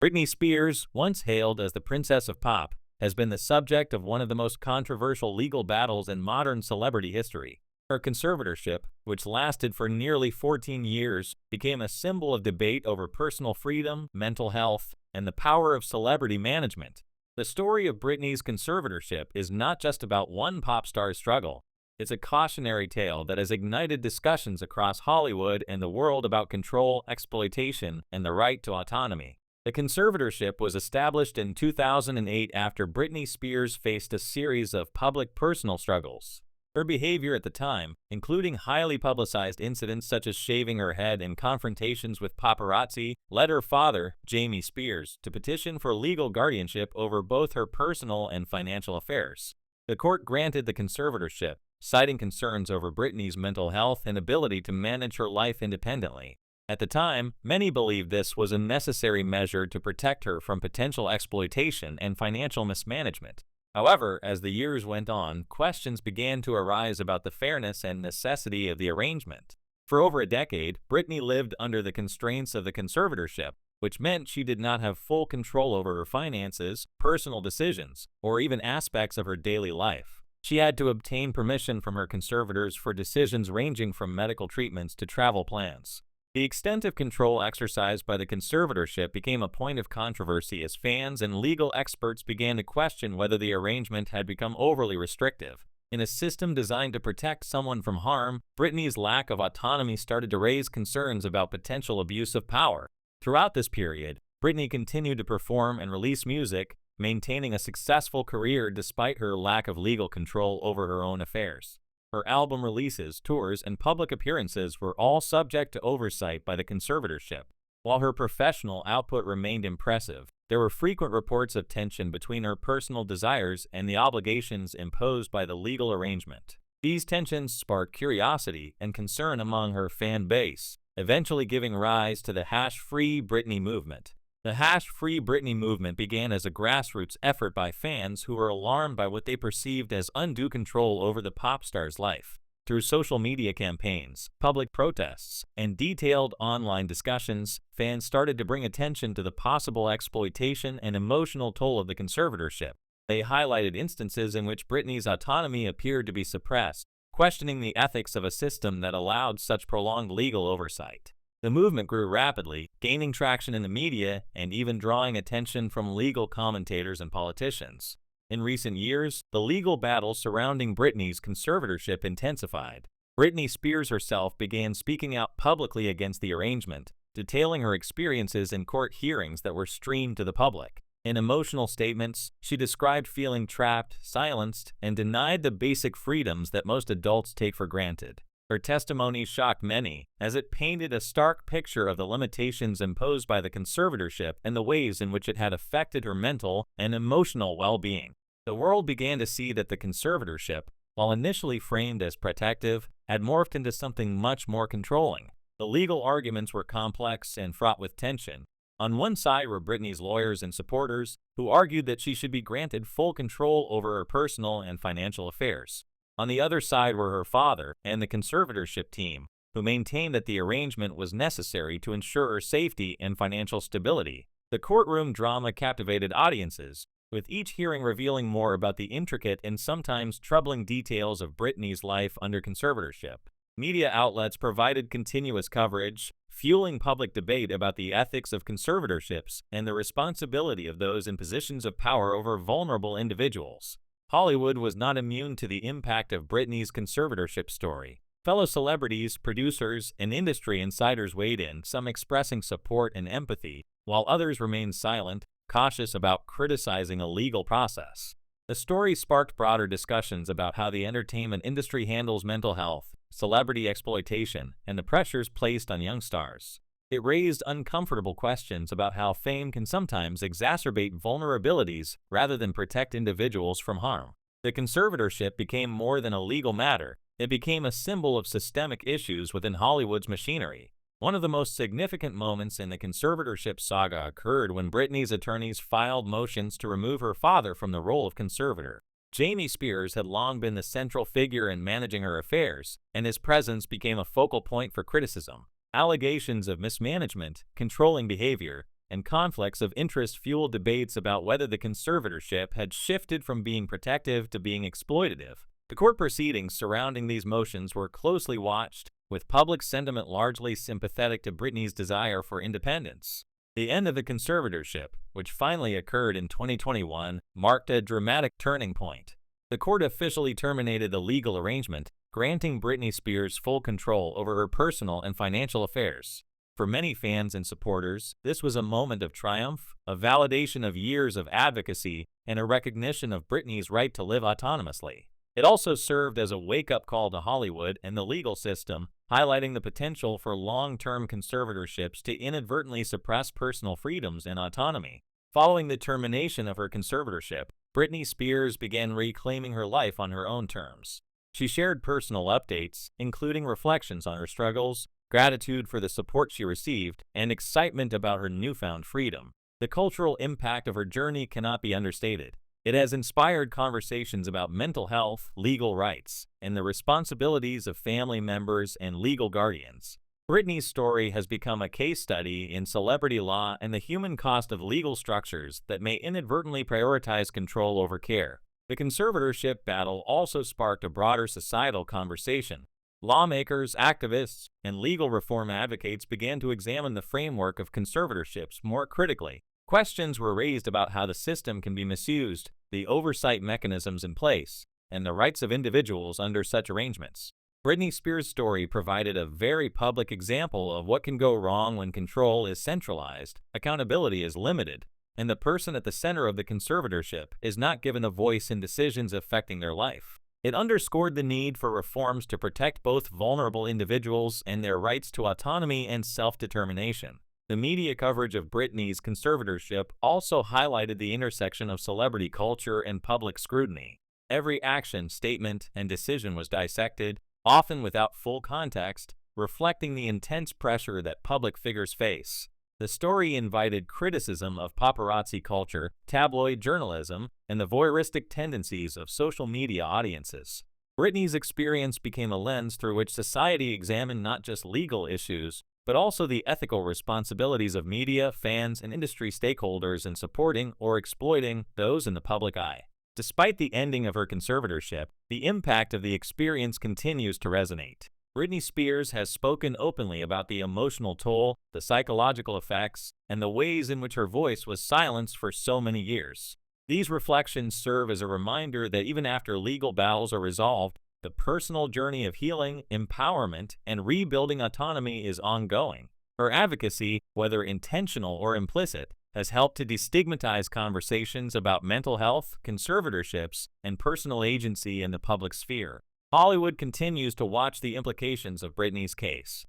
Britney Spears, once hailed as the Princess of Pop, has been the subject of one of the most controversial legal battles in modern celebrity history. Her conservatorship, which lasted for nearly 14 years, became a symbol of debate over personal freedom, mental health, and the power of celebrity management. The story of Britney's conservatorship is not just about one pop star's struggle. It's a cautionary tale that has ignited discussions across Hollywood and the world about control, exploitation, and the right to autonomy. The conservatorship was established in 2008 after Britney Spears faced a series of public personal struggles. Her behavior at the time, including highly publicized incidents such as shaving her head and confrontations with paparazzi, led her father, Jamie Spears, to petition for legal guardianship over both her personal and financial affairs. The court granted the conservatorship, citing concerns over Britney's mental health and ability to manage her life independently. At the time, many believed this was a necessary measure to protect her from potential exploitation and financial mismanagement. However, as the years went on, questions began to arise about the fairness and necessity of the arrangement. For over a decade, Britney lived under the constraints of the conservatorship, which meant she did not have full control over her finances, personal decisions, or even aspects of her daily life. She had to obtain permission from her conservators for decisions ranging from medical treatments to travel plans. The extent of control exercised by the conservatorship became a point of controversy as fans and legal experts began to question whether the arrangement had become overly restrictive. In a system designed to protect someone from harm, Britney's lack of autonomy started to raise concerns about potential abuse of power. Throughout this period, Britney continued to perform and release music, maintaining a successful career despite her lack of legal control over her own affairs. Her album releases, tours, and public appearances were all subject to oversight by the conservatorship. While her professional output remained impressive, there were frequent reports of tension between her personal desires and the obligations imposed by the legal arrangement. These tensions sparked curiosity and concern among her fan base, eventually giving rise to the #Free Britney movement. The #Free Britney movement began as a grassroots effort by fans who were alarmed by what they perceived as undue control over the pop star's life. Through social media campaigns, public protests, and detailed online discussions, fans started to bring attention to the possible exploitation and emotional toll of the conservatorship. They highlighted instances in which Britney's autonomy appeared to be suppressed, questioning the ethics of a system that allowed such prolonged legal oversight. The movement grew rapidly, gaining traction in the media and even drawing attention from legal commentators and politicians. In recent years, the legal battle surrounding Britney's conservatorship intensified. Britney Spears herself began speaking out publicly against the arrangement, detailing her experiences in court hearings that were streamed to the public. In emotional statements, she described feeling trapped, silenced, and denied the basic freedoms that most adults take for granted. Her testimony shocked many, as it painted a stark picture of the limitations imposed by the conservatorship and the ways in which it had affected her mental and emotional well-being. The world began to see that the conservatorship, while initially framed as protective, had morphed into something much more controlling. The legal arguments were complex and fraught with tension. On one side were Britney's lawyers and supporters, who argued that she should be granted full control over her personal and financial affairs. On the other side were her father and the conservatorship team, who maintained that the arrangement was necessary to ensure her safety and financial stability. The courtroom drama captivated audiences, with each hearing revealing more about the intricate and sometimes troubling details of Britney's life under conservatorship. Media outlets provided continuous coverage, fueling public debate about the ethics of conservatorships and the responsibility of those in positions of power over vulnerable individuals. Hollywood was not immune to the impact of Britney's conservatorship story. Fellow celebrities, producers, and industry insiders weighed in, some expressing support and empathy, while others remained silent, cautious about criticizing a legal process. The story sparked broader discussions about how the entertainment industry handles mental health, celebrity exploitation, and the pressures placed on young stars. It raised uncomfortable questions about how fame can sometimes exacerbate vulnerabilities rather than protect individuals from harm. The conservatorship became more than a legal matter. It became a symbol of systemic issues within Hollywood's machinery. One of the most significant moments in the conservatorship saga occurred when Britney's attorneys filed motions to remove her father from the role of conservator. Jamie Spears had long been the central figure in managing her affairs, and his presence became a focal point for criticism. Allegations of mismanagement, controlling behavior, and conflicts of interest fueled debates about whether the conservatorship had shifted from being protective to being exploitative. The court proceedings surrounding these motions were closely watched, with public sentiment largely sympathetic to Britney's desire for independence. The end of the conservatorship, which finally occurred in 2021, marked a dramatic turning point. The court officially terminated the legal arrangement, granting Britney Spears full control over her personal and financial affairs. For many fans and supporters, this was a moment of triumph, a validation of years of advocacy, and a recognition of Britney's right to live autonomously. It also served as a wake-up call to Hollywood and the legal system, highlighting the potential for long-term conservatorships to inadvertently suppress personal freedoms and autonomy. Following the termination of her conservatorship, Britney Spears began reclaiming her life on her own terms. She shared personal updates, including reflections on her struggles, gratitude for the support she received, and excitement about her newfound freedom. The cultural impact of her journey cannot be understated. It has inspired conversations about mental health, legal rights, and the responsibilities of family members and legal guardians. Britney's story has become a case study in celebrity law and the human cost of legal structures that may inadvertently prioritize control over care. The conservatorship battle also sparked a broader societal conversation. Lawmakers, activists, and legal reform advocates began to examine the framework of conservatorships more critically. Questions were raised about how the system can be misused, the oversight mechanisms in place, and the rights of individuals under such arrangements. Britney Spears' story provided a very public example of what can go wrong when control is centralized, accountability is limited, and the person at the center of the conservatorship is not given a voice in decisions affecting their life. It underscored the need for reforms to protect both vulnerable individuals and their rights to autonomy and self-determination. The media coverage of Britney's conservatorship also highlighted the intersection of celebrity culture and public scrutiny. Every action, statement, and decision was dissected, often without full context, reflecting the intense pressure that public figures face. The story invited criticism of paparazzi culture, tabloid journalism, and the voyeuristic tendencies of social media audiences. Britney's experience became a lens through which society examined not just legal issues, but also the ethical responsibilities of media, fans, and industry stakeholders in supporting or exploiting those in the public eye. Despite the ending of her conservatorship, the impact of the experience continues to resonate. Britney Spears has spoken openly about the emotional toll, the psychological effects, and the ways in which her voice was silenced for so many years. These reflections serve as a reminder that even after legal battles are resolved, the personal journey of healing, empowerment, and rebuilding autonomy is ongoing. Her advocacy, whether intentional or implicit, has helped to destigmatize conversations about mental health, conservatorships, and personal agency in the public sphere. Hollywood continues to watch the implications of Britney's case.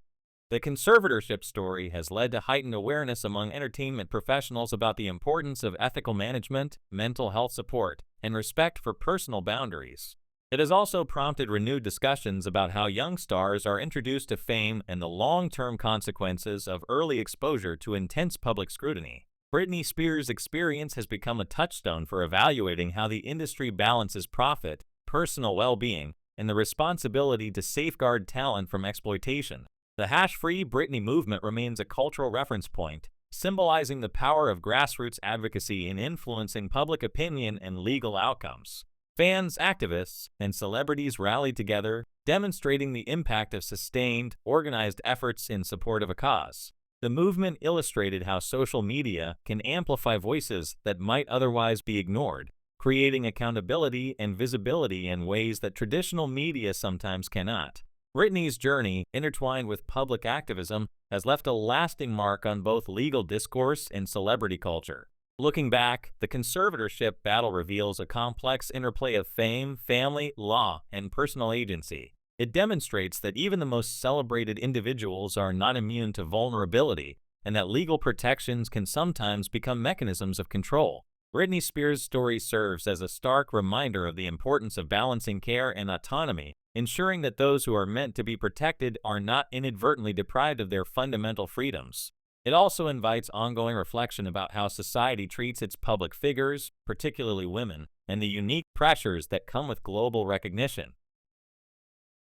The conservatorship story has led to heightened awareness among entertainment professionals about the importance of ethical management, mental health support, and respect for personal boundaries. It has also prompted renewed discussions about how young stars are introduced to fame and the long-term consequences of early exposure to intense public scrutiny. Britney Spears' experience has become a touchstone for evaluating how the industry balances profit, personal well-being, and the responsibility to safeguard talent from exploitation. The #Free Britney movement remains a cultural reference point, symbolizing the power of grassroots advocacy in influencing public opinion and legal outcomes. Fans, activists, and celebrities rallied together, demonstrating the impact of sustained, organized efforts in support of a cause. The movement illustrated how social media can amplify voices that might otherwise be ignored, creating accountability and visibility in ways that traditional media sometimes cannot. Britney's journey, intertwined with public activism, has left a lasting mark on both legal discourse and celebrity culture. Looking back, the conservatorship battle reveals a complex interplay of fame, family, law, and personal agency. It demonstrates that even the most celebrated individuals are not immune to vulnerability, and that legal protections can sometimes become mechanisms of control. Britney Spears' story serves as a stark reminder of the importance of balancing care and autonomy, ensuring that those who are meant to be protected are not inadvertently deprived of their fundamental freedoms. It also invites ongoing reflection about how society treats its public figures, particularly women, and the unique pressures that come with global recognition.